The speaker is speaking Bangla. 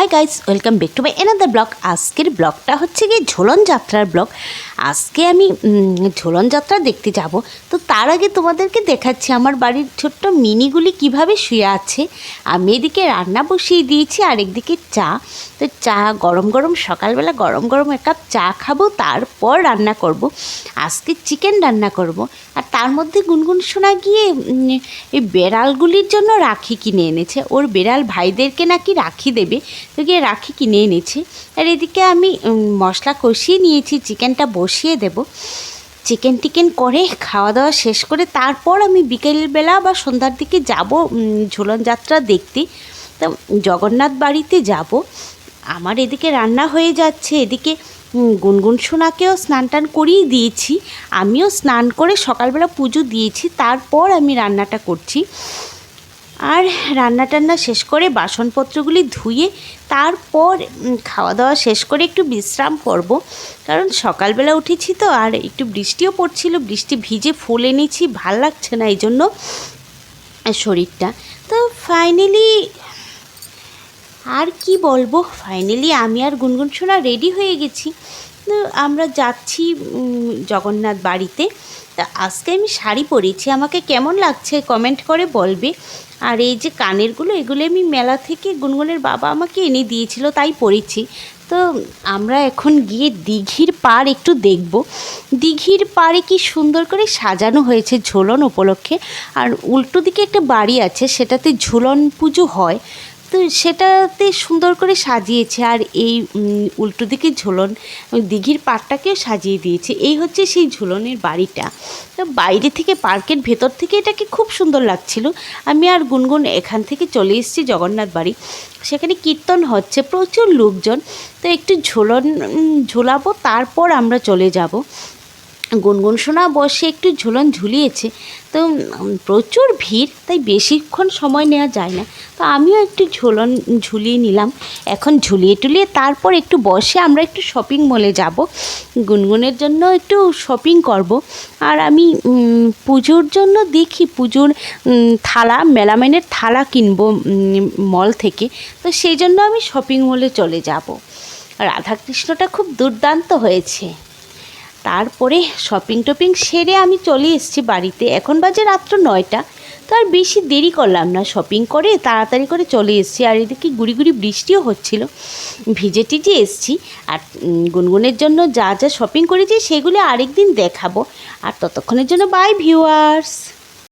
Hi guys, welcome back to my another blog. আজকের ব্লগটা হচ্ছে গিয়ে ঝুলন যাত্রার ব্লগ। আজকে আমি ঝুলন যাত্রা দেখতে যাব। তো তার আগে তোমাদেরকে দেখাচ্ছি আমার বাড়ির ছোট্ট মিনিগুলি কিভাবে শুয়ে আছে। আমি এদিকে রান্না বসিয়ে দিয়েছি আর একদিকে চা। তো চা গরম গরম, সকালবেলা গরম গরম এক কাপ চা খাবো, তারপর রান্না করব। আজকে চিকেন রান্না করব। আর তার মধ্যে গুনগুন শোনা গিয়ে এই বেড়ালগুলির জন্য রাখি কিনে এনেছে। ওর বেড়াল ভাইদেরকে নাকি রাখি দেবে, তো গিয়ে রাখি কিনে এনেছে। আর এদিকে আমি মশলা কষিয়ে নিয়েছি, চিকেনটা বসিয়ে দেব। চিকেন টিকেন করে খাওয়া দাওয়া শেষ করে তারপর আমি বিকেলবেলা বা সন্ধ্যার দিকে যাব ঝুলন যাত্রা দেখতে। তো জগন্নাথ বাড়িতে যাব। আমার এদিকে রান্না হয়ে যাচ্ছে, এদিকে গুনগুন সোনাকেও স্নান টান করিয়ে দিয়েছি। আমিও স্নান করে সকালবেলা পুজো দিয়েছি, তারপর আমি রান্নাটা করছি। আর রান্না টান্না শেষ করে বাসনপত্রগুলি ধুয়ে তারপর খাওয়া দাওয়া শেষ করে একটু বিশ্রাম করব, কারণ সকালবেলা উঠেছি তো, আর একটু বৃষ্টিও পড়ছিল, বৃষ্টি ভিজে ফুল এনেছি, ভাল লাগছে না এই জন্য শরীরটা। তো ফাইনালি আর কি বলবো, ফাইনালি আমি আর গুনগুন সোনা রেডি হয়ে গেছি। তো আমরা যাচ্ছি জগন্নাথ বাড়িতে। তা আজকে আমি শাড়ি পরেছি, আমাকে কেমন লাগছে কমেন্ট করে বলবে। আর এই যে কানেরগুলো, এগুলো আমি মেলা থেকে গুনগুনের বাবা আমাকে এনে দিয়েছিল, তাই পরেছি। তো আমরা এখন গিয়ে দিঘির পাড় একটু দেখব। দিঘির পাড়ে কি সুন্দর করে সাজানো হয়েছে ঝুলন উপলক্ষে। আর উল্টো দিকে একটা বাড়ি আছে, সেটাতে ঝুলন পুজো হয়, তো সেটাতে সুন্দর করে সাজিয়েছে। আর এই উল্টো দিকে ঝুলন দিঘির পাড়টাকেও সাজিয়ে দিয়েছে। এই হচ্ছে সেই ঝুলনের বাড়িটা। তো বাইরে থেকে, পার্কের ভেতর থেকে এটাকে খুব সুন্দর লাগছিল। আমি আর গুনগুন এখান থেকে চলে এসেছি জগন্নাথ বাড়ি। সেখানে কীর্তন হচ্ছে, প্রচুর লোকজন। তো একটু ঝোলাবো, তারপর আমরা চলে যাব। গুনগুন সোনা বসে একটু ঝুলন ঝুলিয়েছে, তো প্রচুর ভিড়, তাই বেশিক্ষণ সময় নেওয়া যায় না। তো আমিও একটু ঝুলন ঝুলিয়ে নিলাম। এখন ঝুলিয়ে টুলিয়ে তারপর একটু বসে আমরা একটু শপিং মলে যাব, গুনগুনের জন্য একটু শপিং করব। আর আমি পুজোর জন্য দেখি, পুজোর থালা, মেলামাইনের থালা কিনবো মল থেকে। তো সেই জন্য আমি শপিং মলে চলে যাব। রাধাকৃষ্ণটা খুব দুর্দান্ত হয়েছে। তারপরে শপিং টপিং সেরে আমি চলে এসেছি বাড়িতে। এখন বাজে রাত্র 9টা। তো আর বেশি দেরি করলাম না, শপিং করে তাড়াতাড়ি করে চলে এসেছি। আর এদিকে গুড়ি গুড়ি বৃষ্টিও হচ্ছিল, ভিজে টিজে এসেছি। আর গুনগুনের জন্য যা যা শপিং করেছি সেগুলো আরেকদিন দেখাবো। আর ততক্ষণের জন্য বাই ভিউয়ার্স।